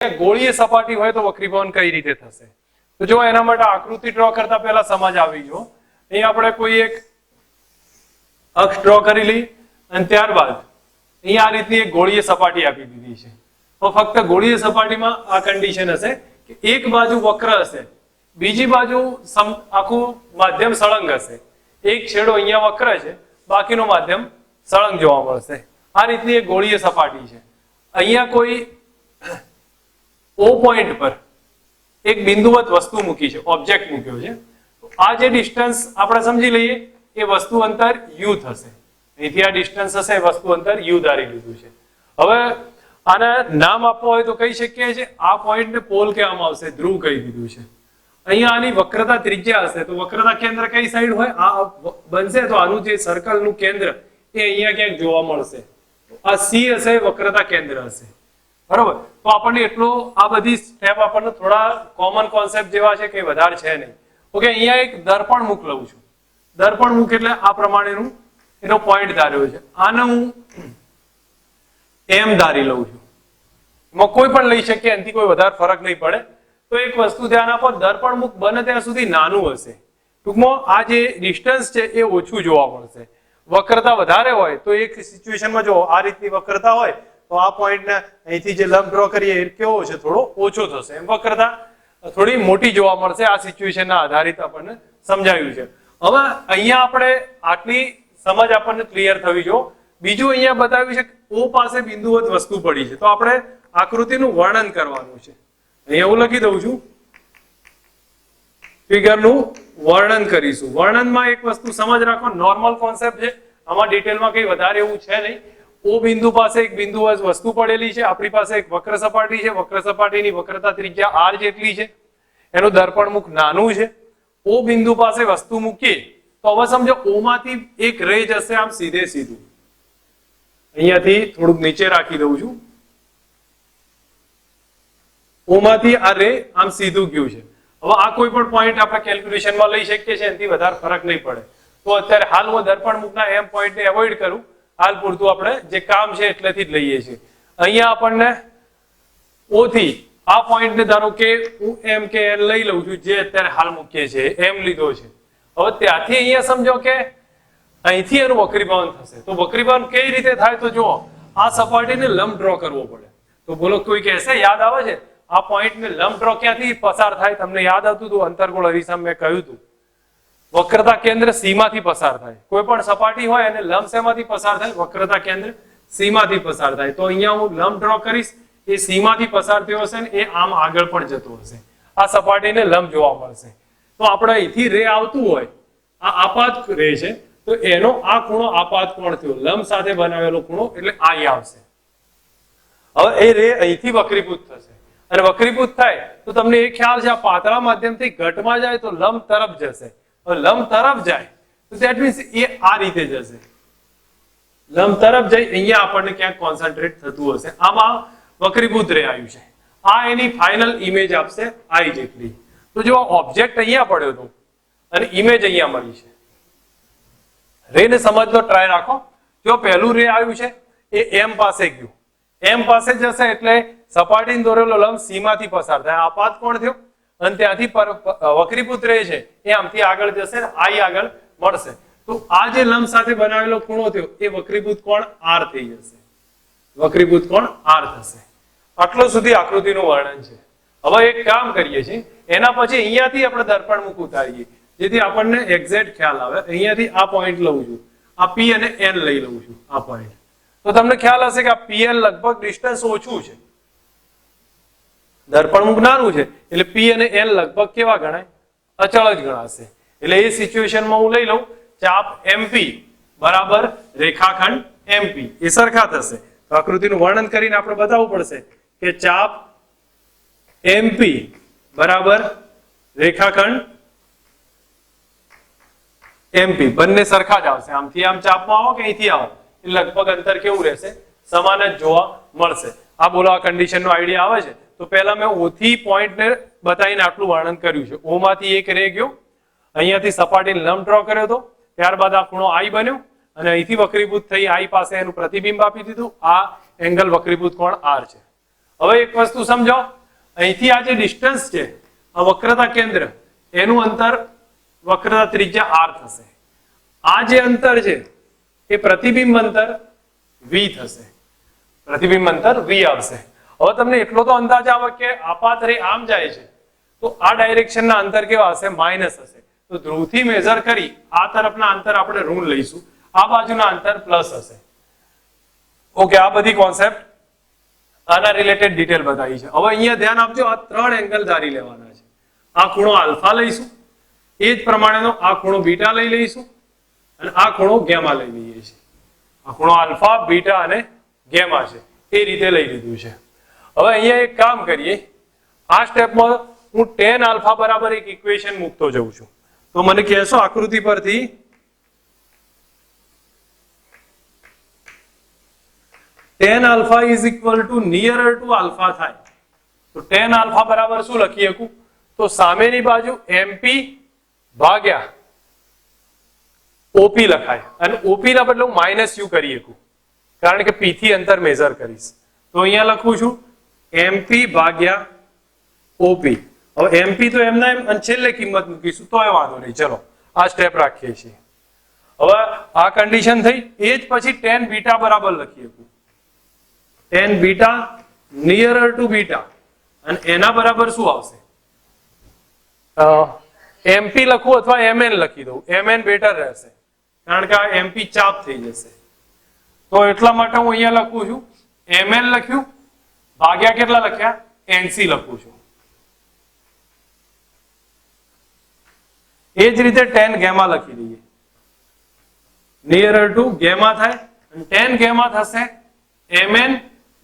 ગોળીય સપાટી હોય તો વક્રીભવન કઈ રીતે થશે? તો જો એના માટે આકૃતિ ડ્રો કરતા પહેલા સમજ આવી ગયો. અહીં આપણે કોઈ એક અક્ષ ડ્રો કરી લઈ અને ત્યારબાદ અહીંયા આ રીતની એક ગોળીય સપાટી આપી દીધી છે. તો ફક્ત ગોળીય સપાટીમાં આ કન્ડિશન હશે કે એક બાજુ વક્ર હશે, બીજી બાજુ આખું માધ્યમ સળંગ હશે. એક છેડો અહીંયા વક્ર છે, બાકીનો માધ્યમ સળંગ જોવા મળશે. આ રીતની એક ગોળીય સપાટી છે. અહીંયા કોઈ O પોઈન્ટ પર એક બિંદુવત વસ્તુ મૂકી છે, ઓબ્જેક્ટ મૂક્યો છે. આ જે ડિસ્ટન્સ આપણે સમજી લઈએ એ વસ્તુ અંતર u થશે. અહીંથી આ ડિસ્ટન્સ હશે એ વસ્તુ અંતર u ધારી લીધું છે. હવે આને નામ આપવું હોય તો કહી શકીએ છીએ આ પોઈન્ટને પોલ કહેવામાં આવશે, ધ્રુવ કહી દીધું છે. અહીંયા આની વક્રતા ત્રિજ્યા હશે તો વક્રતા કેન્દ્ર કઈ સાઈડ હોય? આ બનશે તો આનું જે સર્કલનું કેન્દ્ર એ અહીંયા ક્યાંક જોવા મળશે. આ C હશે, વક્રતા કેન્દ્ર હશે. બરોબર. તો આપણને એટલો આ બધી સ્ટેપ આપણને થોડા કોમન કોન્સેપ્ટ જેવા છે કે વધારે છે નહીં. ઓકે, અહીંયા એક દર્પણ મુખ લઉં છું. દર્પણ મુખ એટલે આ પ્રમાણેનું એનો પોઈન્ટ ધાર્યો છે. આને હું M ધારી લઉં છું. એમાં કોઈ પણ લઈ શકીએ, એનાથી કોઈ વધારે ફરક નહીં પડે. તો એક વસ્તુ ધ્યાન આપો, દર્પણ મુખ બને ત્યાં સુધી નાનું હશે. ટૂંકમાં આ જે ડિસ્ટન્સ છે એ ઓછું જોવા મળશે. વક્રતા વધારે હોય તો એક સિચ્યુએશનમાં જો આ રીતની વક્રતા હોય તો આ પોઈન્ટને અહીંથી જે લંબ ડ્રો કરીએ એ કેવો છે? થોડો ઓછો થશે. એમ વક્રતા થોડી મોટી જોવા મળશે. આ સિચ્યુએશનના આધારિત આપણને સમજાવ્યું છે. હવે અહીંયા આપણે આટલી સમજ આપણને ક્લિયર થવી જો. બીજું અહીંયા બતાવ્યું છે O પાસે બિંદુવત વસ્તુ પડી છે, તો આપણે આકૃતિનું વર્ણન કરવાનું છે. અહીંયા હું લખી દઉં છું, ફિગરનું વર્ણન કરીશું. વર્ણનમાં એક વસ્તુ સમજ રાખો, નોર્મલ કોન્સેપ્ટ છે, આમાં ડિટેલમાં કઈ વધારે એવું છે નહીં. O બિંદુ પાસે એક બિંદુ વસ્તુ પડેલી છે, આપણી પાસે એક વક્ર સપાટી છે, વક્ર સપાટીની વક્રતા ત્રિજ્યા r જેટલી છે, એનું દર્પણ મુખ નાનું છે. O બિંદુ પાસે વસ્તુ મૂકીએ તો હવે સમજો O માંથી એક રે જશે આમ સીધે સીધું. અહીંયાથી થોડુંક નીચે રાખી દઉં છું. O માંથી આ રે આમ સીધું ગયું છે. હવે આ કોઈ પણ પોઈન્ટ આપણે કેલ્ક્યુલેશનમાં લઈ શકીએ છીએ, એનાથી વધારે ફરક નહીં પડે. તો અત્યારે હાલ હું દર્પણ મુખના M પોઈન્ટને એવોઇડ કરું. હાલ પૂરતું આપણે જે કામ છે એટલેથી જ લઈએ છીએ. અહીંયા આપણને O થી આ પોઈન્ટને ધારો કે હું M કે L લઈ લઉં છું, જે અત્યારે હાલ મૂકીએ છીએ M લીધો છે. હવે ત્યાંથી અહીંયા સમજો કે અહીંથી એનું વક્રીભવન થશે. તો વક્રીભવન કઈ રીતે થાય? તો જુઓ, આ સપાટીને લંબ ડ્રો કરવો પડે. તો બોલો કોઈ કહેશે, યાદ આવે છે આ પોઈન્ટને લંબ ડ્રો ક્યાંથી પસાર થાય? તમને યાદ આવતું હતું અંતર્ગોળ અરીસામાં મેં કહ્યું હતું, વક્રતા કેન્દ્ર C માંથી પસાર થાય. કોઈ પણ સપાટી હોય અને લંબ શેમાંથી પસાર થાય? વક્રતા કેન્દ્ર C માંથી પસાર થાય. તો અહીંયા હું લંબ ડ્રો કરીશ, એ C માંથી પસાર થયો હશે ને એ આમ આગળ પણ જતો હશે. આ સપાટીને લંબ જોવા મળશે. તો આપણે અહીંથી રે આવતું હોય, આ આપાત રે છે, તો એનો આ ખૂણો આપાત કોણ થયો? લંબ સાથે બનાવેલો ખૂણો, એટલે અહીં આવશે. હવે એ રે અહીંથી વક્રીભૂત થશે અને વક્રીભૂત થાય તો તમને એ ખ્યાલ છે આ પાતળા માધ્યમથી ઘટમાં જાય તો લંબ તરફ જશે. લંબ તરફ જાય તો ધેટ મીન્સ એ આ રીતે જશે. લંબ તરફ જઈ અહીંયા આપણને ક્યાંક કોન્સન્ટ્રેટ થતું હશે. આમાં વક્રીભૂત રે આવ્યું છે. આ એની ફાઇનલ ઇમેજ આપશે I જેટલી. તો જો ઓબ્જેક્ટ અહીંયા પડ્યો હતો અને ઇમેજ અહીંયા મળી છે. રે ને સમજનો ટ્રાય રાખો. જો પહેલું રે આવ્યું છે એ M પાસે ગયું, M પાસે જશે એટલે સપાટીને દોરેલો લંબ C માંથી પસાર થાય. આપાત કોણ થયો? અને ત્યાંથી વક્રીભૂત રે છે એ આમથી આગળ જશે, I આગળ મળશે. તો આ જે લંબ સાથે બનાવેલો ખૂણો થયો એ વક્રીભૂત કોણ R થઈ જશે. વક્રીભૂત કોણ R થશે. આટલો સુધી આકૃતિનું વર્ણન છે. હવે એક કામ કરીએ છીએ, એના પછી અહીંયાથી આપણે દર્પણ મુખ ઉતારીએ જેથી આપણને એક્ઝેક્ટ ખ્યાલ આવે. અહીંયાથી આ પોઈન્ટ લઉં છું, આ P અને N લઈ લઉં છું આ પોઈન્ટ. તો તમને ખ્યાલ હશે કે આ PL લગભગ ડિસ્ટન્સ ઓછું છે, દર્પણ મુખ નાનું છે, એટલે P અને N લગભગ કેવા ગણાય? અચળ જ ગણાશે. એટલે એ સિચ્યુએશનમાં હું લઈ લઉં ચાપ MP બરાબર રેખાખંડ MP, એ સરખા થશે. તો આકૃતિનું વર્ણન કરીને આપણે બતાવવું પડશે કે ચાપ MP બરાબર રેખાખંડ MP બંને સરખા જ આવશે. આમથી આમ ચાપમાં આવો કે અહીંથી આવો એ લગભગ અંતર કેવું રહેશે? સમાન જ જોવા મળશે. આ બોલો આ કન્ડિશનનો આઈડિયા આવે છે. તો પહેલા મેં O થી પોઈન્ટને બતાવીને આટલું વર્ણન કર્યું છે. O માંથી એક રે ગયો, અહીંયાથી સપાટીને લંબ ડ્રો કર્યો હતો, ત્યારબાદ આ ખૂણો I બન્યો અને અહીંથી વક્રીભૂત થઈ I પાસે એનું પ્રતિબિંબ આપી દીધું. આ એંગલ વક્રીભૂત કોણ R છે. હવે એક વસ્તુ સમજો, અહીંથી આ જે ડિસ્ટન્સ છે, આ વક્રતા કેન્દ્ર, એનું અંતર વક્રતા ત્રિજ્યા r થશે. આ જે અંતર છે એ પ્રતિબિંબ અંતર v થશે. પ્રતિબિંબ અંતર v આવશે. હવે તમને એટલો તો અંદાજ આવે કે આપાત રે આમ જાય છે તો આ ડાયરેક્શનના અંતર કેવા હશે? માઇનસ હશે. તો ધ્રુવથી મેઝર કરી આ તરફના અંતર આપણે ઋણ લઈશું, આ બાજુના અંતર પ્લસ હશે. ઓકે, આ બધી કોન્સેપ્ટ આના રિલેટેડ ડિટેલ બતાવી છે. હવે અહીંયા ધ્યાન આપજો, આ 3 એંગલ ધારી લેવાના છે. આ ખૂણો આલ્ફા લઈશું, એ જ પ્રમાણેનો આ ખૂણો બીટા લઈ લઈશું, અને આ ખૂણો ગેમા લઈ લઈએ છીએ. આ ખૂણો આલ્ફા, બીટા અને ગેમા છે, એ રીતે લઈ લીધું છે. હવે અહીંયા એક કામ કરીએ, આ સ્ટેપમાં હું tan આલ્ફા બરાબર એક ઇક્વેશન મૂકતો જઉં છું. તો મને કહેશો આકૃતિ પરથી tan alpha is equal to nearer to alpha થાય. તો tan આલ્ફા બરાબર શું લખી શકું? તો સામેની બાજુ mp ભાગ્યા OP લખાય, અને OP ના બદલે હું -u કરી શકું, કારણ કે p થી અંતર મેઝર કરીશ. તો અહીંયા લખું છું mp ભાગ્યા OP. હવે mp તો એમના એમ, અને છેલ્લે કિંમત મૂકીશું તોય વાંધો નહીં. ચલો આ સ્ટેપ રાખીએ છીએ. હવે આ કન્ડિશન થઈ, એ જ પછી tan બીટા બરાબર લખી શકું. tan બીટા નિયરર ટુ બીટા, અને એના બરાબર શું આવશે? mp લખું અથવા mn લખી દઉં, mn બેટર રહેશે, કારણ કે આ mp ચાપ થઈ જશે. તો એટલા માટે હું અહીંયા લખું છું mn લખ્યું ભાગ્યા કેટલા લખ્યા? nc લખું છું. એ જ રીતે tan ગેમા લખી દઈએ, નિયરર ટુ ગેમા થાય, અને tan ગેમા થશે mn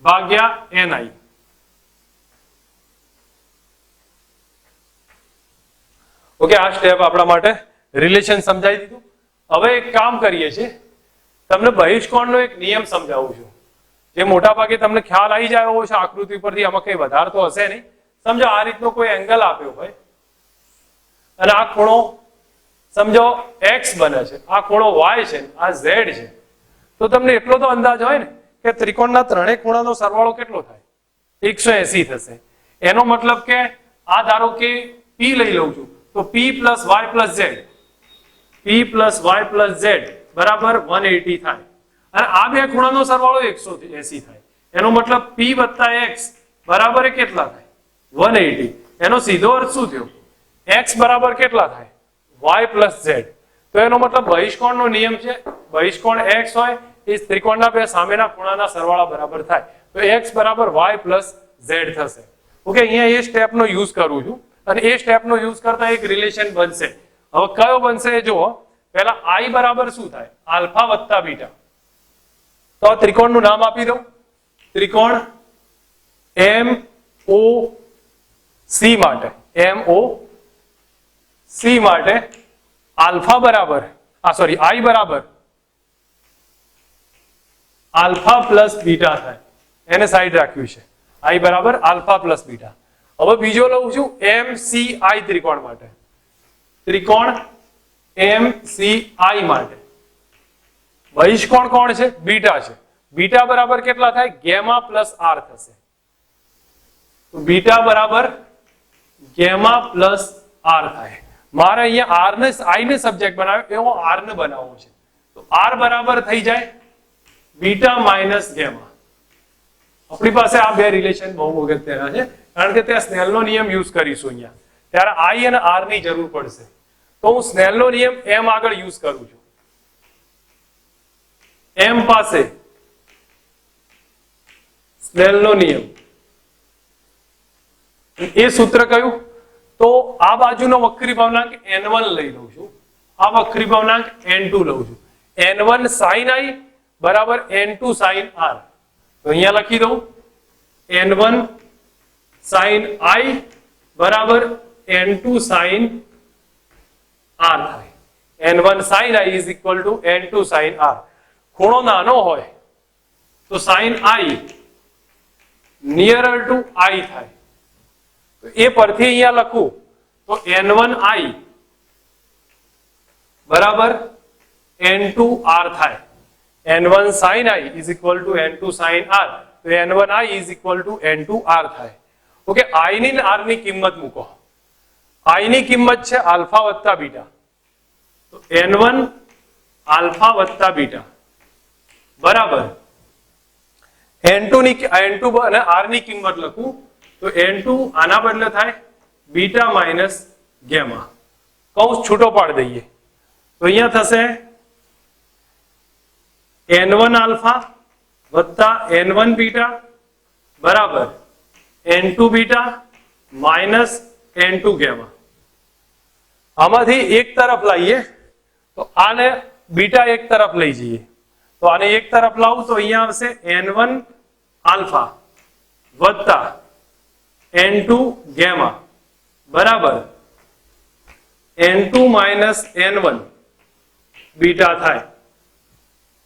ભાગ્યા ni. ઓકે, આ સ્ટેપ આપણા માટે રિલેશન સમજાવી દીધું. હવે એક કામ કરીએ છીએ, તમને બહિષ્કોણનો એક નિયમ સમજાવું છું, જે મોટા ભાગે તમને ખ્યાલ આવી જાય એવો છે આકૃતિ પરથી. આમાં કઈ વધારે તો હશે નહીં. સમજો આ રીતનો કોઈ એંગલ આપ્યો હોય, અને આ ખૂણો સમજો x બને છે, આ ખૂણો y છે, આ z છે. તો તમને એટલો તો અંદાજ હોય ને કે ત્રિકોણના ત્રણેય ખૂણાનો સરવાળો કેટલો થાય? 180 થશે. એનો મતલબ કે આ ધારો કે p લઈ લઉં છું, તો p plus y plus z, p plus y plus z બરાબર 180 થાય. અને આ બે ખૂણાનો સરવાળો 180 થાય. એનો મતલબ p વત્તા x બરાબર કેટલા થાય? 180. એનો સીધો અર્થ શું થયો? x બરાબર કેટલા થાય? y plus z. તો એનો મતલબ બહિષ્કોણનો નિયમ છે, બહિષ્કોણ x હોય એ ત્રિકોણના બે સામેના ખૂણાના સરવાળા બરાબર થાય. તો x બરાબર y પ્લસ z થશે. ઓકે, અહીંયા એ સ્ટેપનો યુઝ કરું છું, અને એ સ્ટેપનો યુઝ કરતા એક રિલેશન બનશે. હવે કયો બનશે એ જુઓ. પહેલા i બરાબર શું થાય? આલ્ફા વત્તા બીટા. તો આ ત્રિકોણનું નામ આપી દઉં, ત્રિકોણ MOC માટે, MOC માટે આલ્ફા બરાબર i બરાબર આલ્ફા પ્લસ બીટા થાય. એને સાઈડ રાખ્યું છે, i બરાબર આલ્ફા પ્લસ બીટા. હવે બીજો લઉં છું MCI ત્રિકોણ માટે, ત્રિકોણ MCI માટે બહિષ્કોણ કોણ છે? બીટા છે. બીટા બરાબર કેટલા થાય? ગેમા પ્લસ r થશે. તો બીટા બરાબર ગેમા પ્લસ r થાય. મારે અહીંયા r ને i ને સબ્જેક્ટ બનાવ્યો, એ હું r ને બનાવવું છે. તો r બરાબર થઈ જાય બીટા માઇનસ ગેમા. આપણી પાસે આ બે રિલેશન બહુ અગત્યના છે, કારણ કે ત્યાં સ્નેલનો નિયમ યુઝ કરીશું અહીંયા, ત્યારે i અને r ની જરૂર પડશે. તો હું સ્નેલનો નિયમ m આગળ યુઝ કરું છું. m પાસે સ્નેલનો નિયમ, એ સૂત્ર કયું? તો આ બાજુનો વક્રી ભવનાંક n1 લઈ લઉં છું, આ વક્રી ભવનાંક n2 લઉં છું. n1 sin i બરાબર n2 sin r. તો અહીંયા લખી દઉં n1 sin i બરાબર n2 sin r થાય. n1 sin i is equal to n2 sin r. ખૂણો નાનો હોય તો sin i nearer to i થાય. તો એ પરથી અહીંયા લખું તો n1i બરાબર n2 r થાય. n1 sin i is equal to n2 sin r. તો તો n1i is equal two n2r થાય. ઓકે, i ની r ની કિંમત મૂકો. i ની કિંમત છે આલ્ફા વત્તા બીટા, તો n1 આલ્ફા વત્તા બીટા બરાબર n2 અને r ની કિંમત લખું તો n2 આના બદલે થાય બીટા માઇનસ ગેમા, કૌંસ છૂટો પાડી દઈએ તો અહીંયા થશે n1 આલ્ફા વત્તા n1 બીટા બરાબર n2 beta minus n2 gamma. આમાંથી એક તરફ લાવીએ તો આને બીટા એક તરફ લઈ જઈએ તો આને એક તરફ લાવું તો અહીંયા આવશે n1 આલ્ફા વત્તા n2 ગેમા બરાબર n2 માઇનસ n1 બીટા થાય.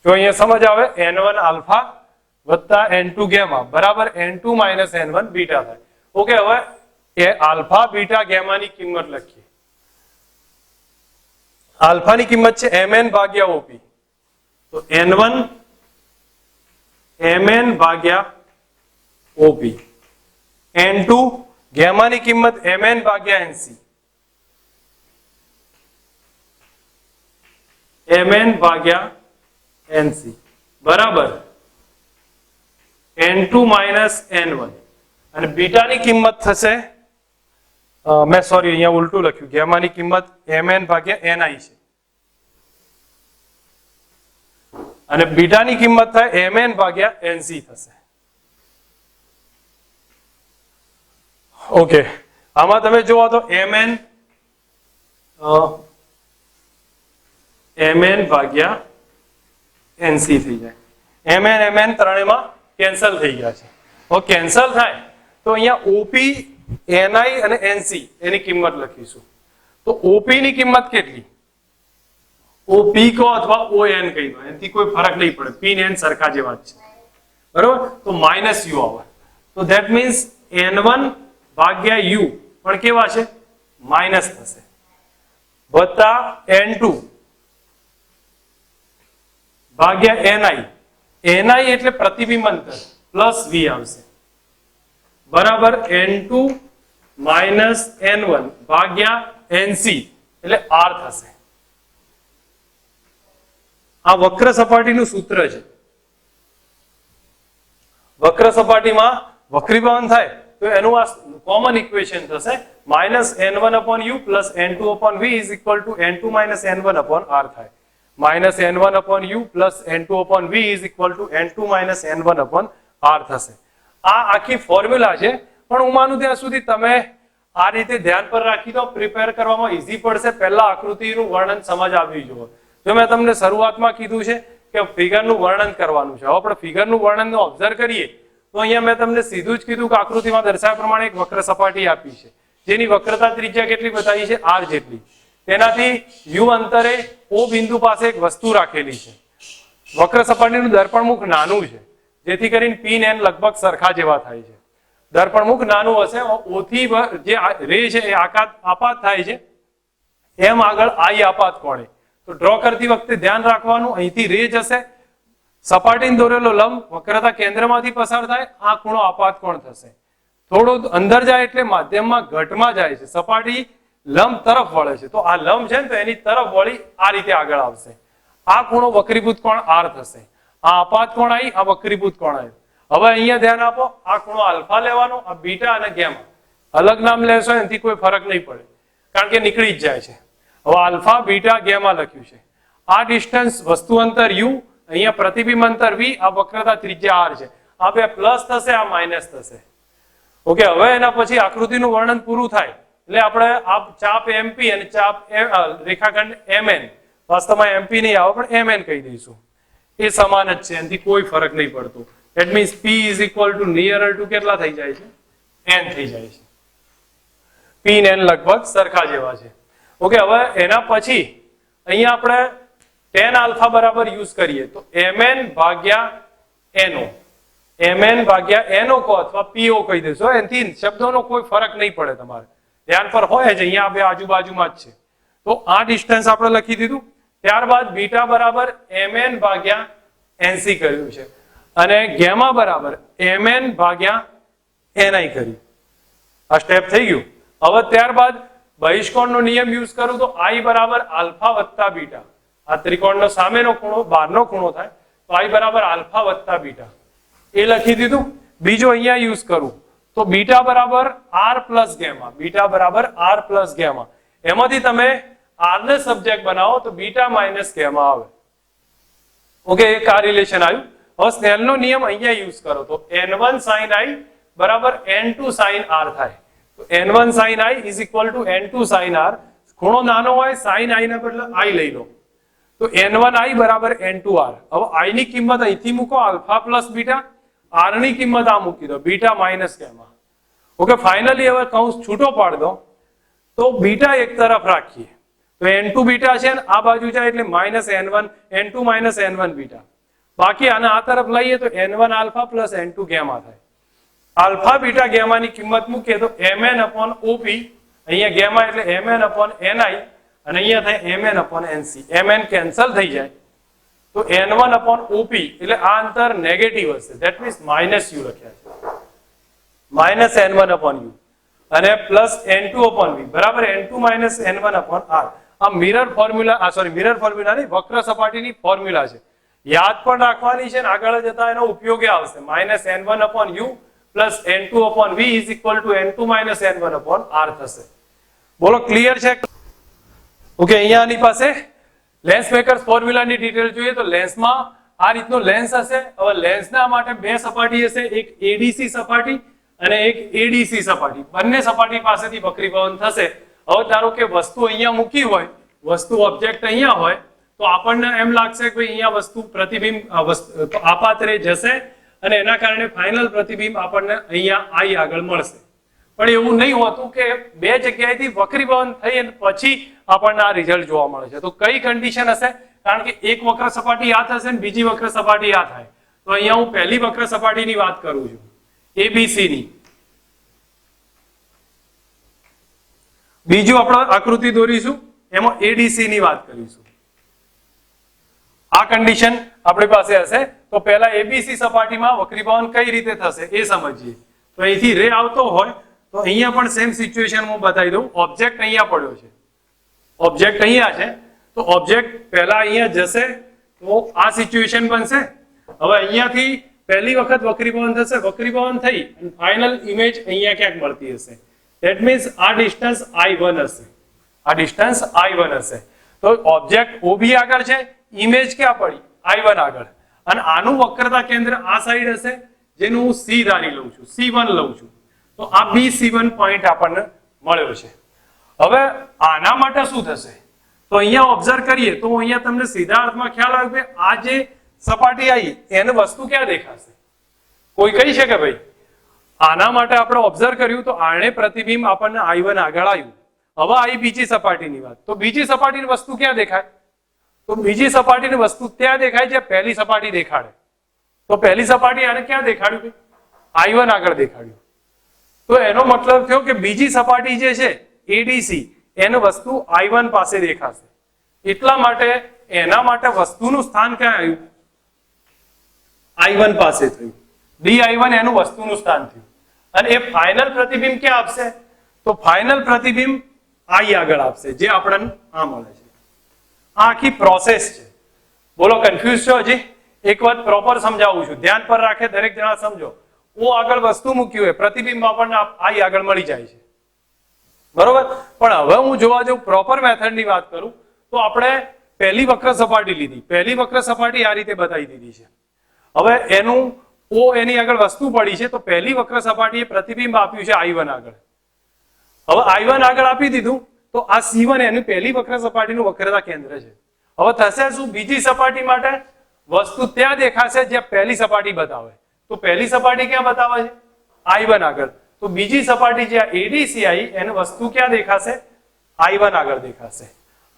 જો અહીંયા સમજ આવે, n1 આલ્ફા વત્તા n2 ગેમા બરાબર n2 માઇનસ n1 બીટા થાય. ઓકે, હવે એ આલ્ફા બીટા ગેમાની કિંમત લખીએ. આલ્ફાની કિંમત છે mn ભાગ્યા op, તો n1 mn ભાગ્યા op, n2 ગેમાની કિંમત mn ભાગ્યા nc, mn ભાગ્યા nc બરાબર n2 માઇનસ n1 અને બીટાની કિંમત થશે મેં સોરી અહીંયા ઉલટું લખ્યું, ગેમાની કિંમત mn ભાગ્યા ni છે અને બીટાની કિંમત થાય mn ભાગ્યા nc થશે. ઓકે, આમાં તમે જુઓ તો mn ભાગ્યા nc થઈ જાય. mn ત્રણેયમાં કેન્સલ થઈ ગયા છે. હવે કેન્સલ થાય તો અહીંયા op ni અને nc એની કિંમત લખીશું. તો op ની કિંમત કેટલી? op કહો અથવા on કહી દો, એનાથી કોઈ ફરક નહીં પડે, p ને n સરખા જેવા જ છે બરોબર. તો માઇનસ u આવે તો ધેટ મીન્સ n1 ભાગ્યા u પણ કેવા છે? માઇનસ થશે વત્તા n2 ભાગ્યા ni, ni એટલે પ્રતિબિંબ અંતર પ્લસ v આવશે બરાબર n2 માઇનસ n1 ભાગ્યા nc એટલે r થશે. આ વક્ર સપાટીનું સૂત્ર છે. વક્ર સપાટીમાં વક્રીભવન થાય તો એનું આ કોમન ઇક્વેશન થશે minus n1 upon u plus n2 upon v is equal two n2 minus n1 upon r થાય. Minus n1 upon u plus n2 upon v is equal two n2 minus n1 upon r થશે. આ આખી formula છે, પણ હું માનું ત્યાં સુધી તમે આ રીતે ધ્યાન પર રાખી દો, પ્રિપેર કરવામાં ઈઝી પડશે. પહેલા આકૃતિનું વર્ણન સમજ આવવી જોઈએ. જો મેં તમને શરૂઆતમાં કીધું છે કે ફિગરનું વર્ણન કરવાનું છે, હવે આપણે ફિગરનું વર્ણન ઓબ્ઝર્વ કરીએ તો અહીંયા મેં તમને સીધું જ કીધું કે આકૃતિમાં દર્શાવ્યા પ્રમાણે એક વક્ર સપાટી આપી છે જેની વક્રતા ત્રિજ્યા કેટલી બતાવી છે? r જેટલી. તેનાથી u અંતરે o બિંદુ પાસે એક વસ્તુ રાખેલી છે. વક્ર સપાટીનું દર્પણમુખ નાનું છે જેથી કરીને p ને n લગભગ સરખા જેવા થાય છે. દર્પણમુખ નાનું હશે, o થી જે રે છે એ આપાત થાય છે, એમ આગળ i આપાત કોણે. તો ડ્રો કરતી વખતે ધ્યાન રાખવાનું, અહીંથી રે જશે, સપાટીને દોરેલો લંબ વક્રતા કેન્દ્રમાંથી પસાર થાય, આ ખૂણો આપાત કોણ થશે. થોડો અંદર જાય એટલે માધ્યમમાં ઘટમાં જાય છે, સપાટી લંબ તરફ વળે છે, તો આ લંબ છે ને તો એની તરફ વળી આ રીતે આગળ આવશે. આ ખૂણો વક્રીભૂત કોણ r થશે. આ આપાત કોણ આવી, આ વક્રીભૂત કોણ આવ્યું. હવે અહીંયા ધ્યાન આપો, આ ખૂણો આલ્ફા લેવાનો, આ બીટા અને ગેમા અલગ નામ લેશો એનાથી કોઈ ફરક નહીં પડે કારણ કે નીકળી જ જાય છે. હવે આલ્ફા બીટા ગેમા લખ્યું છે. આ ડિસ્ટન્સ વસ્તુ અંતર u, અહીંયા પ્રતિબિંબ અંતર v, આ વક્રતા ત્રિજ્યા r છે. આ બે પ્લસ થશે, આ માઇનસ થશે. ઓકે, હવે એના પછી આકૃતિનું વર્ણન પૂરું થાય એટલે આપણે આ ચાપ mp અને ચાપ રેખાખંડ mn, વાસ્તવમાં mp નહીં આવે પણ mn કહી દઈશું, એ સમાન જ છે, એનાથી કોઈ ફરક નહીં પડતો. That means p is equal to nearer to કેટલા થઈ જાય છે? n થઈ જાય છે. p ને n લગભગ સરખા જેવા છે. ઓકે, હવે એના પછી અહીંયા આપણે tan આલ્ફા બરાબર યુઝ કરીએ તો mn ભાગ્યા no, mn ભાગ્યા no કહો અથવા po કહી દેશો, એનાથી શબ્દોનો કોઈ ફરક નહીં પડે, તમારે ધ્યાન પર હોય જ, અહીંયા બે આજુબાજુમાં જ છે. તો આ ડિસ્ટન્સ આપણે લખી દીધું. ત્યારબાદ બીટા બરાબર mn ભાગ્યા nc કર્યું છે. અને ગેમા બરાબર mn ભાગ્યા ni કર્યું. આ સ્ટેપ થઈ ગયું. હવે ત્યારબાદ બહિષ્કોણનો નિયમ યુઝ કરું તો I બરાબર આલ્ફા વત્તા બીટા. આ ત્રિકોણનો સામેનો ખૂણો બહારનો ખૂણો થાય તો I બરાબર આલ્ફા વત્તા બીટા એ લખી દીધું. બીજો અહીંયા યુઝ કરું તો બીટા બરાબર r પ્લસ ગેમા. બીટા બરાબર r પ્લસ ગેમા. એમાંથી તમે r ને સબ્જેક્ટ બનાવો તો બીટા માઇનસ ગેમા આવે. ઓકે, એક આ રિલેશન આવ્યું. હવે સ્નેલનો નિયમ અહીંયા યુઝ કરો તો n1 sin I બરાબર n2 sin r થાય. તો n1 sin I is equal to n2 sin r. ખૂણો નાનો હોય sin I ના બદલે I લઈ લો તો n1 I બરાબર n2 r. હવે I ની કિંમત અહીંથી મૂકો આલ્ફા પ્લસ બીટા, r ની કિંમત આ મૂકી દો beta minus gamma. Okay, finally હવે કૌંસ છૂટો પાડ દો તો બીટા એક તરફ રાખીએ તો n2 બીટા છે ને આ બાજુ જાય એટલે minus n1 n2 minus n1 beta. બાકી આને આ તરફ લઈએ તો n1 alpha plus n2 gamma થાય. આલ્ફા બીટા ગેમાની કિંમત મૂકીએ તો mn upon op. અહીંયા ગેમા એટલે mn upon ni અને અહીંયા થાય mn upon nc. mn cancel થઈ જાય તો n1 upon op એટલે આ અંતર નેગેટિવ હશે. ધેટ મીન્સ માઇનસ u લખ્યા છે. માઇનસ n1 upon u અને પ્લસ n2 upon v બરાબર n2 minus n1 upon r. આ મિરર ફોર્મ્યુલા, મિરર ફોર્મ્યુલા નહીં, વક્ર સપાટીની ફોર્મ્યુલા છે. યાદ પણ રાખવાની છે ને આગળ જતા એનો ઉપયોગ આવશે. Minus n1 upon u plus n2 upon v is equal to n2 minus n1 upon r થશે. બોલો ક્લિયર છે? ઓકે, અહીંયા આની પાસે લેન્સ મેકર્સ ફોર્મ્યુલાની ડિટેલ જોઈએ તો લેન્સમાં આ રીતનો લેન્સ હશે. હવે લેન્સના માટે બે સપાટી હશે, એક ADC સપાટી અને એક ADC સપાટી. બંને સપાટી પાસેથી વક્રીભવન થશે. હવે ધારો કે વસ્તુ અહીંયા મૂકી હોય, વસ્તુ ઓબ્જેક્ટ અહીંયા હોય તો આપણને એમ લાગશે કે ભાઈ અહીંયા વસ્તુ પ્રતિબિંબ આપાતરે જશે અને એના કારણે ફાઇનલ પ્રતિબિંબ આપણને અહીંયા I આગળ મળશે. પણ એવું નહીં હોતું કે બે જગ્યાએથી વક્રીભવન થઈ અને પછી આપણને આ રિઝલ્ટ જોવા મળે છે. તો કઈ કન્ડિશન હશે? કારણ કે એક વક્ર સપાટી આ થશે ને બીજી વક્ર સપાટી આ થાય. તો અહીંયા હું પહેલી વક્ર સપાટીની વાત કરું છું, ABC ની. બીજું આપણે આકૃતિ દોરીશું એમાં ADC ની વાત કરીશું. આ કન્ડિશન આપણી પાસે હશે તો પહેલા ABC સપાટીમાં વક્રીભવન કઈ રીતે થશે એ સમજીએ. તો અહીંથી રે આવતો હોય તો અહીંયા પણ સેમ સિચ્યુએશન હું બતાવી દઉં. ઓબ્જેક્ટ અહીંયા પડ્યો છે, ઓબ્જેક્ટ અહીંયા છે તો ઓબ્જેક્ટ પહેલા અહીંયા જશે તો આ સિચ્યુએશન બનશે. હવે અહીંયાથી પહેલી વખત વક્રીભવન થશે, વક્રીભવન થઈ અને ફાઇનલ ઇમેજ અહીંયા ક્યાંક મળતી હશે. ધેટ મીન્સ આ ડિસ્ટન્સ I1 હશે, આ ડિસ્ટન્સ I1 હશે. તો ઓબ્જેક્ટ OB આગળ છે, ઇમેજ ક્યાં પડી? I1 આગળ. અને આનું વક્રતા કેન્દ્ર આ સાઈડ હશે જેનું હું C ધારી લઉં છું, C1 લઉં છું. તો આ B1 પોઈન્ટ આપણને મળ્યો છે. હવે આના માટે શું થશે? તો અહીંયા ઓબ્ઝર્વ કરીએ તો અહીંયા તમને સીધા અર્થમાં ખ્યાલ આવે કે આ જે સપાટી આવી એને વસ્તુ ક્યાં દેખાશે? કોઈ કહી શકે ભાઈ? આના માટે આપણે ઓબ્ઝર્વ કર્યું તો આને પ્રતિબિંબ આપણને I1 આગળ આવ્યું. હવે આવી બીજી સપાટીની વાત, તો બીજી સપાટીની વસ્તુ ક્યાં દેખાય? તો બીજી સપાટીની વસ્તુ ત્યાં દેખાય જ્યાં પહેલી સપાટી દેખાડે. તો પહેલી સપાટી આને ક્યાં દેખાડ્યું? I1 આગળ દેખાડ્યું. તો એનો મતલબ થયો કે બીજી સપાટી જે છે ADC એને વસ્તુ I1 પાસે દેખાશે. એટલા માટે એના માટે વસ્તુનું સ્થાન ક્યાં આવ્યું? I1 પાસે થયું. DI1 એનું વસ્તુનું સ્થાન થયું. અને એ ફાઇનલ પ્રતિબિંબ ક્યાં આપશે? તો ફાઇનલ પ્રતિબિંબ I આગળ આપશે જે આપણને આ મળે છે. આ આખી પ્રોસેસ છે. બોલો કન્ફ્યુઝ છો હજી? એક વાત પ્રોપર સમજાવું છું, ધ્યાન પર રાખે દરેક જણા સમજો. O આગળ વસ્તુ મૂકી હોય, પ્રતિબિંબ આપણને I આગળ મળી જાય છે, બરોબર? પણ હવે હું જોવા જાઉં પ્રોપર મેથડની વાત કરું તો આપણે પહેલી વક્ર સપાટી લીધી, પહેલી વક્ર સપાટી આ રીતે બતાવી દીધી છે. હવે એનું O એની આગળ વસ્તુ પડી છે તો પહેલી વક્ર સપાટીએ પ્રતિબિંબ આપ્યું છે I1 આગળ. હવે I1 આગળ આપી દીધું તો આ C1 એની પહેલી વક્ર સપાટીનું વક્રતા કેન્દ્ર છે. હવે થશે શું? બીજી સપાટી માટે વસ્તુ ત્યાં દેખાશે જ્યાં પહેલી સપાટી બતાવે. તો પહેલી સપાટી ક્યાં બતાવે છે? I1 આગળ. તો બીજી સપાટી જ્યાં ADC આવી એને વસ્તુ ક્યાં દેખાશે? I1 આગળ દેખાશે.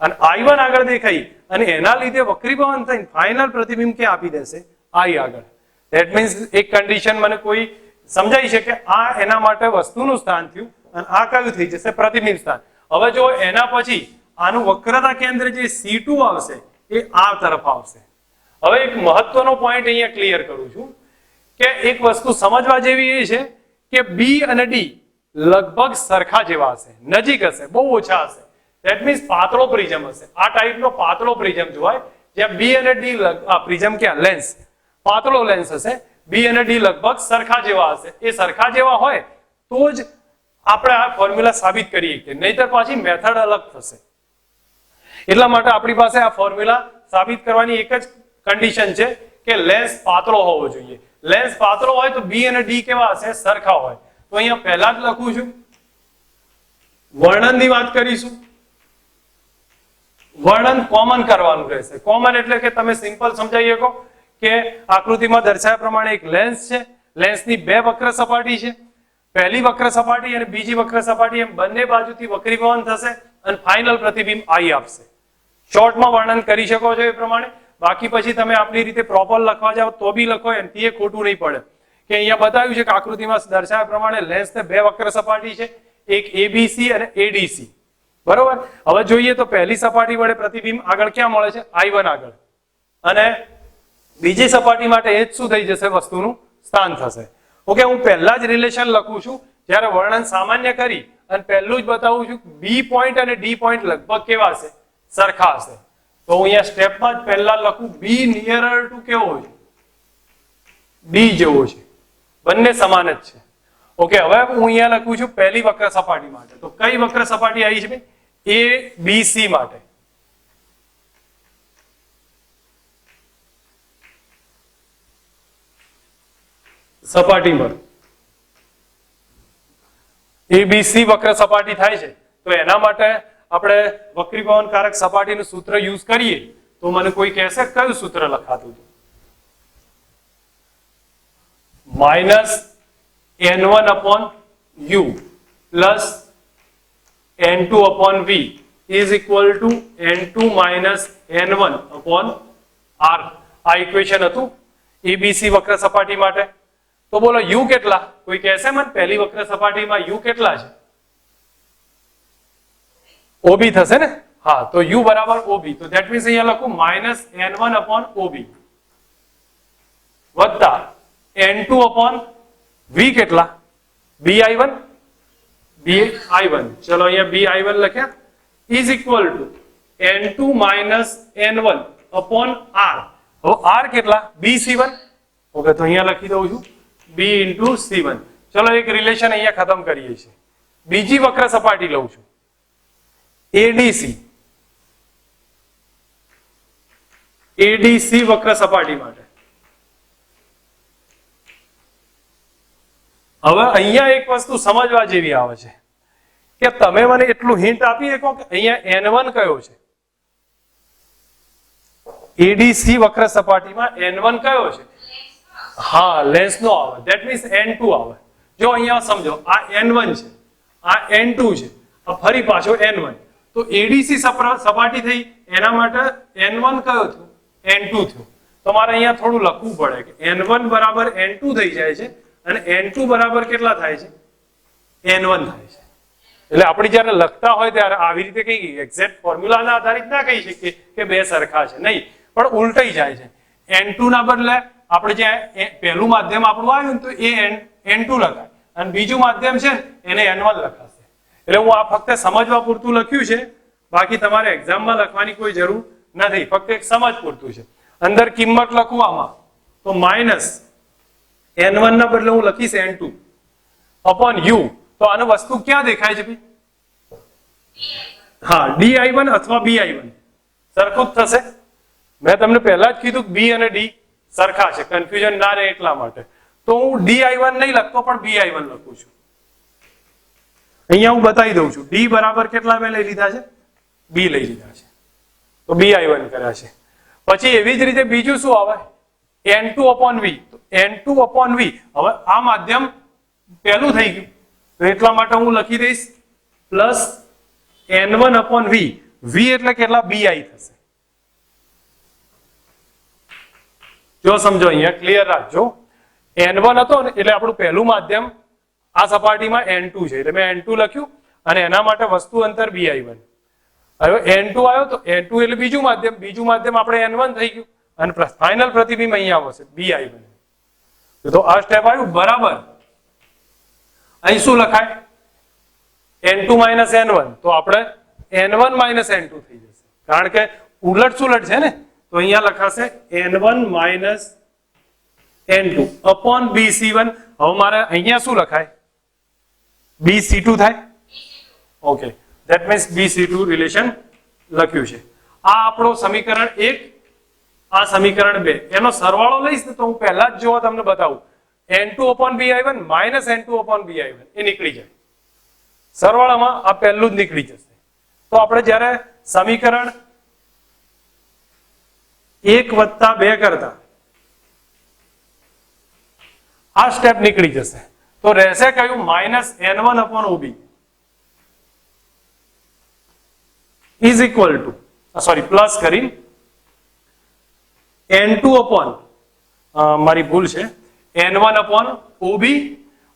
અને I1 આગળ દેખાઈ અને એના લીધે વક્રીભવન થઈને ફાઇનલ પ્રતિબિંબ ક્યાં આપી દેશે? I આગળ. ધેટ મીન્સ એક કન્ડિશન મને કોઈ સમજાઈ શકે, આ એના માટે વસ્તુનું સ્થાન થયું અને આ કયું થઈ જશે? પ્રતિબિંબ સ્થાન. હવે જો એના પછી આનું વક્રતા કેન્દ્ર જે C2 આવશે એ આ તરફ આવશે. હવે એક મહત્વનો પોઈન્ટ અહીંયા ક્લિયર કરું છું કે એક વસ્તુ સમજવા જેવી એ છે કે બી અને ડી લગભગ સરખા જેવા હશે, નજીક હશે, બહુ ઓછા હશે. ધેટ મીન્સ પાતળો પ્રિઝમ હશે. આ ટાઈપનો પાતળો પ્રિઝમ જોવાય, જ્યાં બી અને ડી પ્રિઝમ ક્યાં લેન્સ પાતળો લેન્સ હશે, બી અને ડી લગભગ સરખા જેવા હશે. એ સરખા જેવા હોય તો જ આપણે આ ફોર્મ્યુલા સાબિત કરી શકીએ, નહીતર પાછી મેથડ અલગ થશે. એટલા માટે આપણી પાસે આ ફોર્મ્યુલા સાબિત કરવાની એક જ કન્ડિશન છે કે લેન્સ પાતળો હોવો જોઈએ. લેન્સ પાતળો હોય તો બી અને ડી કેવા હશે? સરખા હોય. તો અહીંયા પહેલા જ લખું છું, વર્ણનની વાત કરીશું. વર્ણન કોમન કરવાનું રહેશે. કોમન એટલે કે તમે સિમ્પલ સમજાવી શકો કે આકૃતિમાં દર્શાવ્યા પ્રમાણે એક લેન્સ છે, લેન્સની બે વક્ર સપાટી છે, પહેલી વક્ર સપાટી અને બીજી વક્ર સપાટી એમ બંને બાજુથી વક્રીભવન થશે અને ફાઇનલ પ્રતિબિંબ I આપશે. શોર્ટમાં વર્ણન કરી શકો છો એ પ્રમાણે. બાકી પછી તમે આપની રીતે પ્રોપર લખવા જાઓ તો બી લખો, એનાથી એ ખોટું નહીં પડે કે અહીંયા બતાવ્યું છે કે આકૃતિમાં દર્શાવ્યા પ્રમાણે લેન્સને બે વક્ર સપાટી છે, એક ABC અને ADC. બરોબર. હવે જોઈએ તો પહેલી સપાટી વડે પ્રતિબિંબ આગળ ક્યાં મળે છે? I1 આગળ, અને બીજી સપાટી માટે એ જ શું થઈ જશે? વસ્તુનું સ્થાન થશે. ઓકે, હું પહેલા જ રિલેશન લખું છું જ્યારે વર્ણન સામાન્ય કરી અને પહેલું જ બતાવું છું બી પોઈન્ટ અને ડી પોઈન્ટ લગભગ કેવા હશે? સરખા હશે. તો હું અહીંયા સ્ટેપમાં જ પહેલા લખું બી નિયરર ટુ કેવો છે? ડી જેવો છે. બંને સમાન જ છે. ઓકે, હવે હું અહીંયા લખું છું પહેલી વક્ર સપાટી માટે. તો કઈ વક્ર સપાટી આવી છે? ABC માટે. સપાટી પર ABC વક્ર સપાટી થાય છે. તો એના માટે આપણે વક્રીભવનકારક સપાટીનું સૂત્ર યુઝ કરીએ તો મને કોઈ કહેશે કયું સૂત્ર લખાતું હતું? -N1/U plus N2/V is equal to N2 minus N1/R. આ ઇક્વેશન હતું ABC વક્ર સપાટી માટે. તો બોલો U કેટલા? કોઈ કહેશે મને પહેલી વક્ર સપાટીમાં U કેટલા છે? OB થશે ને? હા, તો U બરાબર OB. તો ધેટ મીન્સ અહીંયા લખું -N1/OB વત્તા N2/V કેટલા? BI1. ચલો અહીંયા BI1 લખ્યા is equal to N2 minus N1/R. હવે R કેટલા? BC1. ઓકે, તો અહીંયા લખી દઉં છું B into C1. ચલો એક રિલેશન અહીંયા ખતમ કરીએ છીએ. બીજી વક્ર સપાટી લઉં છું ADC વક્ર સપાટી માટે. હવે અહીંયા એક વસ્તુ સમજવા જેવી આવે છે કે તમે મને એટલું હિન્ટ આપી શકો કે અહીંયા N1 કયો છે? ADC વક્ર સપાટીમાં N1 કયો છે? હા, લેન્સ નો આવે. ધેટ મીન્સ N2 આવે. જો અહીંયા સમજો, આ N1 છે, આ N2 છે, આ ફરી પાછો N1. તો ADC સપાટી થઈ, એના માટે N1 કયો થયો? N2 થયો. તો મારે અહીંયા થોડું લખવું પડે કે N1 બરાબર N2 થઈ જાય છે અને N2 બરાબર કેટલા થાય છે? N1 થાય છે. એટલે આપણે જ્યારે લખતા હોય ત્યારે આવી રીતે કઈ એક્ઝેક્ટ ફોર્મ્યુલાના આધારિત ના કહી શકીએ કે બે સરખા છે, નહીં, પણ ઉલટાઈ જાય છે. N2 ના બદલે આપણે જે પહેલું માધ્યમ આપણું આવ્યું તો એ N2 લખાય અને બીજું માધ્યમ છે એને N1 લખાશે. એટલે હું આ ફક્ત સમજવા પૂરતું લખ્યું છે, બાકી તમારે એક્ઝામમાં લખવાની કોઈ જરૂર નથી, ફક્ત એક સમજ પૂરતું છે. અંદર કિંમત લખું આમાં તો -N1 ના બદલે હું લખીશ N2/U. તો આનો વસ્તુ ક્યાં દેખાય છે ભાઈ? હા, DI1 અથવા BI1 સરખું જ થશે. મેં તમને પહેલા જ કીધું કે B અને D સરખા છે, કન્ફ્યુઝન ના રહે એટલા માટે. તો હું DI1 નહીં લખતો પણ BI1 લખું છું. અહીંયા હું બતાવી દઉં છું D બરાબર કેટલા મેં લઈ લીધા છે? B લઈ લીધા છે, તો BI1 કર્યા છે. પછી એવી જ રીતે બીજું શું આવે? N2/V. તો N2/V. હવે આ માધ્યમ પહેલું થઈ ગયું તો એટલા માટે હું લખી દઈશ પ્લસ N1/V. V એટલે કેટલા? BI થશે. જો સમજો, અહીંયા ક્લિયર રાખજો. N1 હતો ને એટલે આપણું પહેલું માધ્યમ આ સપાટીમાં N2 છે એટલે મેં N2 લખ્યું અને એના માટે વસ્તુ અંતર BI1. હવે N2 આવ્યો તો N2 એટલે બીજું માધ્યમ આપણે N1 થઈ ગયું અને ફાઇનલ પ્રતિબિંબ અહીંયા આવશે BI1. તો આ સ્ટેપ આવ્યું બરાબર. અહીં શું લખાય? n2 માઇનસ n1, તો આપણે n1 માઇનસ n2 થઈ જશે, કારણ કે ઉલટ સુલટ છે ને. તો અહીંયા લખાશે n1 minus n2 upon bc1. હવે મારે અહીંયા શું લખાય? bc2 થાય. Okay, that means bc2 relation લખ્યું છે. આ આપણો સમીકરણ 1, આ સમીકરણ 2, એનો સરવાળો લઈશ ને તો હું પહેલા જ જોવા તમને બતાવું, n2 upon bi1 minus n2 upon bi1 એ નીકળી જાય. સરવાળામાં આ પહેલું જ નીકળી જશે. તો આપણે જ્યારે સમીકરણ 1 વત્તા 2 કરતા આ સ્ટેપ નીકળી જશે. તો રહેશે કયું? Minus n1 upon ob is equal two, sorry, plus કરીને n2 upon, મારી ભૂલ છે, n1 upon ob.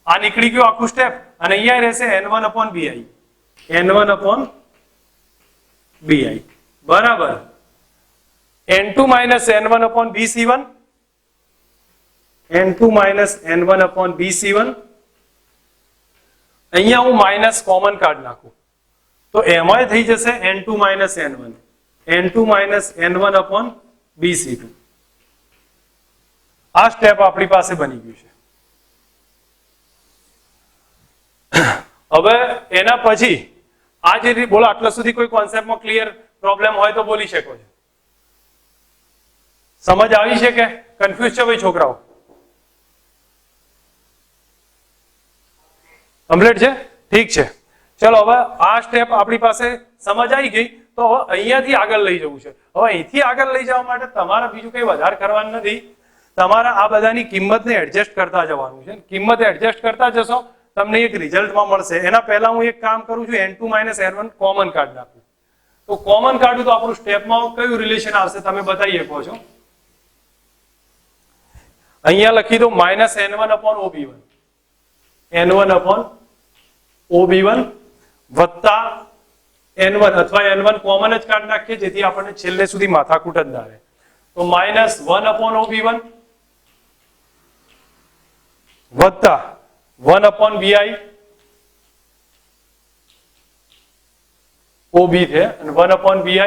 આ નીકળી ગયું આખું સ્ટેપ, અને અહીંયા રહેશે n1 upon bi, n1 upon bi બરાબર n2 minus n1 upon bc1, n2 minus n1 upon bc1. અહીંયા હું માઇનસ કોમન કાઢ નાખું તો એમાંય થઈ જશે n2 minus n1, n2 minus n1 upon bc2. આ સ્ટેપ આપણી પાસે બની ગયું છે. હવે એના પછી આ જે બોલો, આટલા સુધી કોઈ કોન્સેપ્ટમાં ક્લિયર પ્રોબ્લેમ હોય તો બોલી શકો છો. સમજ આવી છે કે કન્ફ્યુઝ છે ભાઈ છોકરાઓ? કમ્પ્લીટ છે? ઠીક છે, ચલો હવે આ સ્ટેપ આપણી પાસે સમજ આવી ગઈ. તો હવે અહીંયાથી આગળ લઈ જવું છે. હવે અહીંથી આગળ લઈ જવા માટે તમારે બીજું કંઈ વધારે કરવાનું નથી. તમારે આ બધાની કિંમતને એડજસ્ટ કરતા જવાનું છે. કિંમત એડજસ્ટ કરતા જશો, તમને એક રિઝલ્ટમાં મળશે. એના પહેલા હું એક કામ કરું છું, n2 minus n1 કોમન કાઢ નાખું. તો કોમન કાઢું તો આપણું સ્ટેપમાં કયું રિલેશન આવશે તમે બતાવી શકો છો? અહીંયા લખી દો minus n1 upon ob1, n1 upon ob1 વત્તા n1, અથવા n1 કોમન જ કાઢી નાખીએ જેથી આપણને છેલ્લે સુધી માથાકૂટ જ ના રહે. તો માઇનસ 1 upon ob1 વત્તા 1 upon bi ob છે, અને 1 upon bi.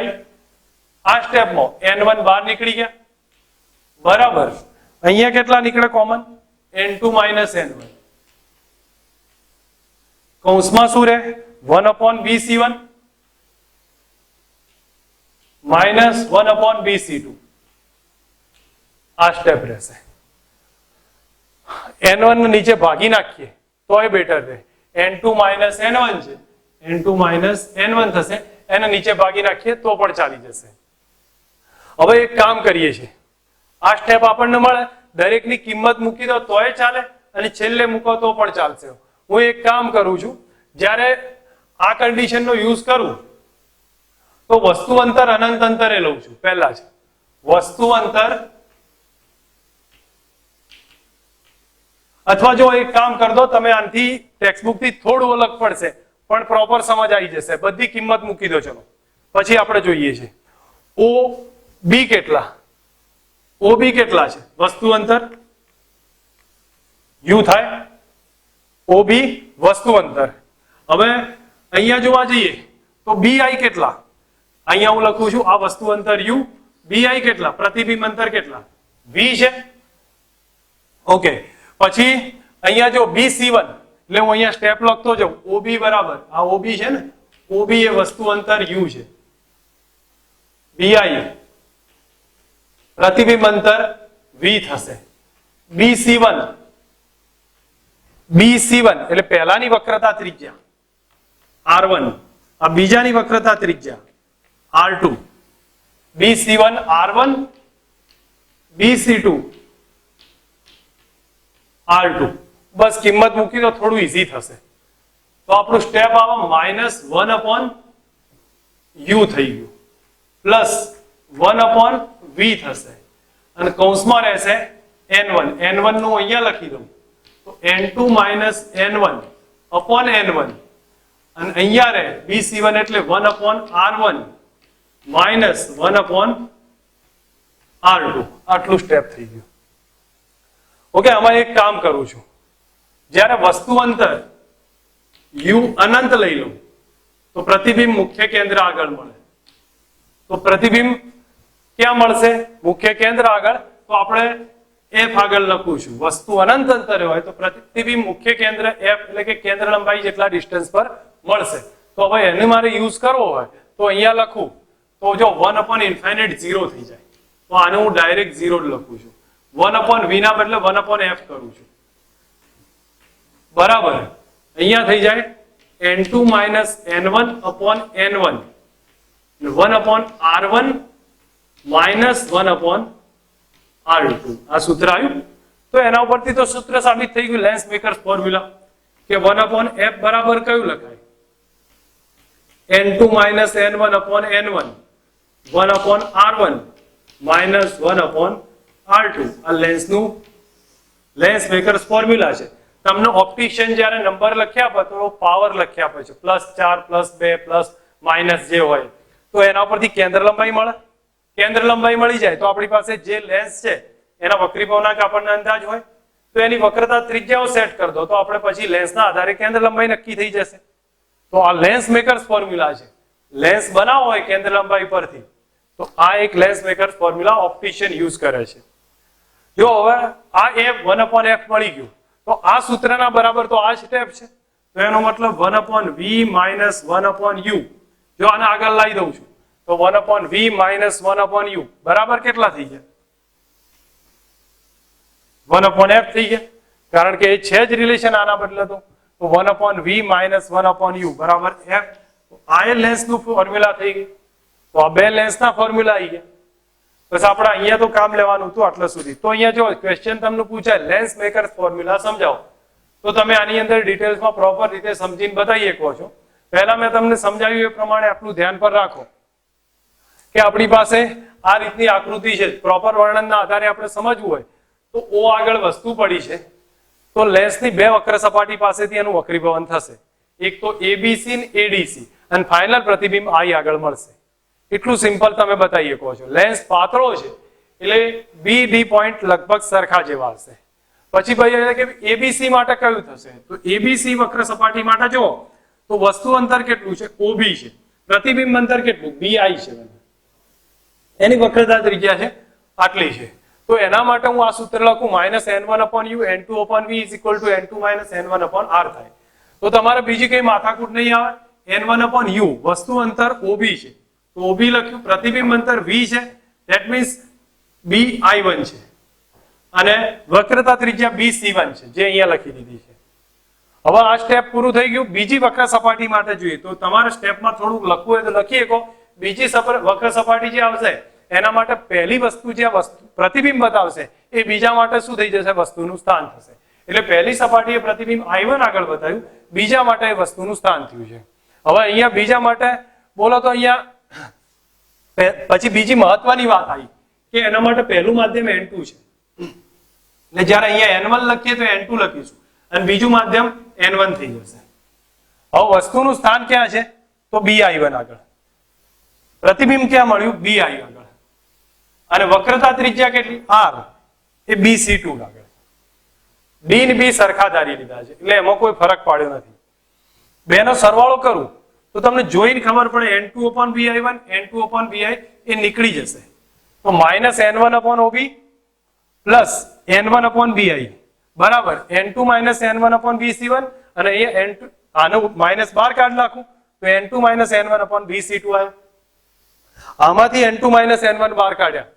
આ સ્ટેપમાં n1 બહાર નીકળી ગયા બરાબર. અહીંયા કેટલા નીકળે કોમન? n2 minus n1. કૌંસમાં શું રહે? 1 upon bc1 minus 1 upon bc2. આ સ્ટેપ રહેશે. n1 નીચે ભાગી નાખીએ તોય બેટર રહે. n2 minus n1 છે, n2 minus n1 થશે, એને નીચે ભાગી નાખીએ તો પણ ચાલી જશે. હવે એક કામ કરીએ છીએ, આ સ્ટેપ આપણને મળે, દરેકની કિંમત મૂકી દો તોય ચાલે, અને છેલ્લે મૂકો તો પણ ચાલશે. હું એક કામ કરું છું, જ્યારે આ કન્ડિશનનો યુઝ કરું તો વસ્તુ અંતર અનંત અંતરે લઉં છું. પહેલા જ વસ્તુ અંતર, અથવા જો એક કામ કર દો તમે, આનાથી ટેક્સ્ટબુક થી થોડું અલગ પડશે પણ પ્રોપર સમજ આવી જશે. બધી કિંમત મૂકી દો. ચલો પછી આપણે જોઈએ છે ઓ બી કેટલા, OB કેટલા છે? વસ્તુ અંતર U થાય, OB વસ્તુ અંતર. હવે અહીંયા જોવા જઈએ તો BI કેટલા? અહીંયા હું લખું છું આ વસ્તુ અંતર U, BI કેટલા? પ્રતિબિંબ અંતર કેટલા? V છે. ઓકે, પછી અહીંયા જો BC1, એટલે હું અહીંયા સ્ટેપ લખતો જાઉં, OB બરાબર આ OB છે ને, OB એ વસ્તુ અંતર U છે, BI પ્રતિબિંબ અંતર V થશે. BC1 એટલે પહેલાની વક્રતા ત્રિજ્યા R1, આ બીજાની વક્રતા ત્રિજ્યા R2. BC1 R1, BC2 R2. બસ કિંમત મૂકી તો થોડું ઈઝી થશે. તો આપણું સ્ટેપ આવે -1 upon U થઈ ગયું, પ્લસ 1 upon V થશે, અને કૌંસમાં રહેશે n1. n1 નું અહીંયા લખી દઉં તો n2 minus n1 upon n1, અને અહીંયા રહે BC1 એટલે 1 upon R1 minus 1 upon R2. આટલું સ્ટેપ થઈ ગયું. ઓકે, આમાં એક કામ કરું છું, જ્યારે વસ્તુ અંતર u અનંત લઈ લઉં તો પ્રતિબિંબ મુખ્ય કેન્દ્ર આગળ મળે. તો પ્રતિબિંબ ક્યાં મળશે? મુખ્ય કેન્દ્ર આગળ. તો આપણે f આગળ લખું છું. વસ્તુ અનંત અંતરે હોય તો પ્રતિબિંબ મુખ્ય કેન્દ્ર f એટલે કે કેન્દ્ર લંબાઈ જેટલા ડિસ્ટન્સ પર મળશે. તો હવે એને મારે યુઝ કરવો હોય તો અહીંયા લખું તો જો 1/∞ 0 થઈ જાય. તો આને હું ડાયરેક્ટ 0 જ લખું છું. 1/v ના બદલે 1/f કરું છું. બરાબર, અહીંયા થઈ જાય n2 - n1/n1 1/r1 - 1/r2. આ સૂત્ર આવ્યું. તો એના ઉપરથી તો સૂત્ર સાબિત થઈ ગયું, લેન્સ મેકર્સ ફોર્મ્યુલા, કે 1/f બરાબર કયું લખાય? n2 - n1/n1 1/r1 - 1/r2. આ લેન્સનું લેન્સ મેકર્સ ફોર્મ્યુલા છે. તમને ઓપ્ટિશિયન જ્યારે નંબર લખ્યા આપે તો પાવર લખ્યા આપે છે, +4 +2 ± જે હોય, તો એના ઉપરથી કેન્દ્ર લંબાઈ મળે. કેન્દ્ર લંબાઈ મળી જાય તો આપણી પાસે જે લેન્સ છે એના વક્રીભાવનાંક આપણને અંદાજ હોય, તો એની વક્રતા ત્રિજ્યાઓ સેટ કરી દો તો આપણે પછી લેન્સના આધારે કેન્દ્ર લંબાઈ નક્કી થઈ જશે. તો આ લેન્સ મેકર્સ ફોર્મ્યુલા છે. લેન્સ બનાવો હોય કેન્દ્ર લંબાઈ પરથી તો આ એક lens makers formula optician use કરે છે. જો હવે આ f 1/f મળી ગયું તો આ સૂત્રના બરાબર તો આ સ્ટેપ છે. તો એનો મતલબ 1/v - 1/u. જો આને આગળ લાવી દઉં છું તો 1/v - 1/u બરાબર કેટલા થઈ ગયા? 1/f થઈ ગયા, કારણ કે એ છે જ રિલેશન આના બદલે. તો 1/v - 1/u બરાબર f. આ એ લેન્સનું ફોર્મ્યુલા થઈ ગઈ. તો આ બે લેન્સના ફોર્મ્યુલા આવી ગયા. બસ આપણે અહીંયા તો કામ લેવાનું હતું આટલા સુધી. તો અહીંયા જો ક્વેશ્ચન તમને પૂછાય લેન્સ મેકર્સ ફોર્મ્યુલા સમજાવો, તો તમે આની અંદર ડિટેલ્સમાં પ્રોપર રીતે સમજીને બતાવી શકો છો. પહેલા મેં તમને સમજાવ્યું એ પ્રમાણે આટલું ધ્યાન પર રાખો કે આપણી પાસે આ રીતની આકૃતિ છે. પ્રોપર વર્ણનના આધારે આપણે સમજવું હોય તો O આગળ વસ્તુ પડી છે, તો લેન્સની બે વક્ર સપાટી પાસેથી એનું વક્રીભવન થશે. એક તો ABC ને ADC, અને ફાઇનલ પ્રતિબિંબ I આગળ મળશે. એટલું સિમ્પલ તમે બતાવી શકો છો. લેન્સ પાતળો છે એટલે BD પોઈન્ટ લગભગ સરખા જેવા હશે. પછી ભાઈ કે ABC માટે કયું થશે? તો ABC વક્ર સપાટી માટે જો તો વસ્તુ અંતર કેટલું છે? OB છે. પ્રતિબિંબ અંતર કેટલું? BI છે. એની વક્રતા ત્રિજ્યા છે આટલી છે. તો એના માટે હું આ સૂત્ર લખું -n1/u n2/v = n2 - n1/r થાય. તો તમારે બીજી કઈ માથાકૂટ નહીં આવે. n1/u વસ્તુ અંતર OB છે તો OB લખ્યું, પ્રતિબિંબ અંતર v છે ધેટ મીન્સ BI1 છે, અને વક્રતા ત્રિજ્યા BC1 છે જે અહીંયા લખી દીધી છે. હવે આ સ્ટેપ પૂરું થઈ ગયું. બીજી વક્ર સપાટી માટે જોઈએ તો તમારે સ્ટેપમાં થોડુંક લખવું હોય તો લખી શકો. બીજી વક્ર સપાટી જે આવશે એના માટે પહેલી વસ્તુ જે પ્રતિબિંબ બતાવશે એ બીજા માટે શું થઈ જશે? વસ્તુનું સ્થાન થશે. એટલે પહેલી સપાટીએ પ્રતિબિંબ I1 આગળ બતાવ્યું, બીજા માટે એ વસ્તુનું સ્થાન થયું છે. હવે અહીંયા બીજા માટે બોલો તો અહીંયા પછી બીજી મહત્વની વાત આવી કે એના માટે પહેલું માધ્યમ N2 છે. એટલે જ્યારે અહીંયા N1 લખીએ તો N2 લખીશું અને બીજું માધ્યમ N1 થઈ જશે. હવે વસ્તુનું સ્થાન ક્યાં છે? તો BI1 આગળ. પ્રતિબિંબ ક્યાં મળ્યું? BI આગળ. અને વક્રતા ત્રિજ્યા કેટલી? R. એ BC2 આગળ. D ને B સરખા ધારી લીધા છે એટલે એમાં કોઈ ફરક પાડ્યો નથી. બેનો સરવાળો કરું તો તમને જોઈને ખબર પડે N2/BI1 N2/BI એ નીકળી જશે. તો -n1/OB પ્લસ n1/BI બરાબર n2 - n1/BC1, અને અહીંયા n2 આનું -12 કાઢ નાખું તો n2 - n1/BC2 આવ્યો. આમાંથી n2 - n1 બહાર કાઢ્યા.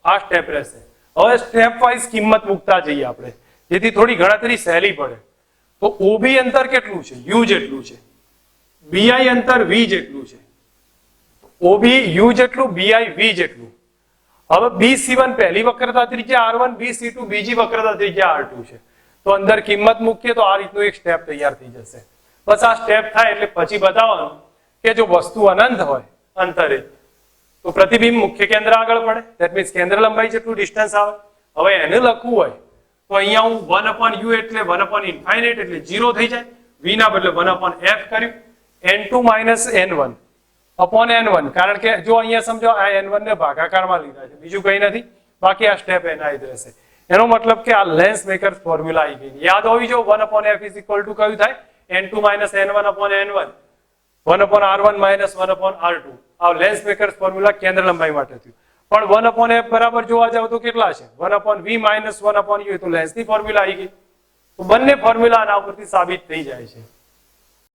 આ સ્ટેપ રહેશે. હવે સ્ટેપ વાઇઝ કિંમત મૂકતા જઈએ આપણે જેથી થોડી ગણતરી સહેલી પડે. તો OB અંતર કેટલું છે? U જેટલું છે. BI અંતર V જેટલું છે. OB U જેટલું, BI V જેટલું. હવે BC1 પહેલી વક્રતા ત્રિજ્યા R1, BC2 બીજી વક્રતા ત્રિજ્યા R2 છે. તો અંદર કિંમત મૂકીએ તો આ રીતનું એક સ્ટેપ તૈયાર થઈ જશે. બસ આ સ્ટેપ થાય એટલે પછી બતાવવાનું કે જો વસ્તુ અનંત હોય અંતરે તો પ્રતિબિંબ મુખ્ય કેન્દ્ર આગળ પડે, ધેટ મીન્સ કેન્દ્ર લંબાઈ જેટલું ડિસ્ટન્સ આવે. હવે એને લખવું હોય તો અહીંયા હું 1/u એટલે 1/∞ એટલે 0 થઈ જાય. v ના બદલે 1/f કર્યું. n2 - n1/n1, કારણ કે જો અહીંયા સમજો આ n1 ને ભાગાકારમાં લીધા છે, બીજું કઈ નથી, બાકી આ સ્ટેપ એના જ રહેશે. એનો મતલબ કે આ લેન્સ મેકર ફોર્મ્યુલા આવી ગઈ. યાદ હોવી જો 1/f ઇઝ ઇક્વલ ટુ કયું થાય? n2 - n1/n1 1/r1 - 1/r2. આ લેન્સ મેકર ફોર્મ્યુલા કેન્દ્ર લંબાઈ માટે થયું. પણ 1/f બરાબર જોવા જાવ તો કેટલા છે? 1/v - 1/u. તો લેન્સની ફોર્મ્યુલા આવી ગઈ. તો બંને ફોર્મ્યુલા આના ઉપરથી સાબિત થઈ જાય છે.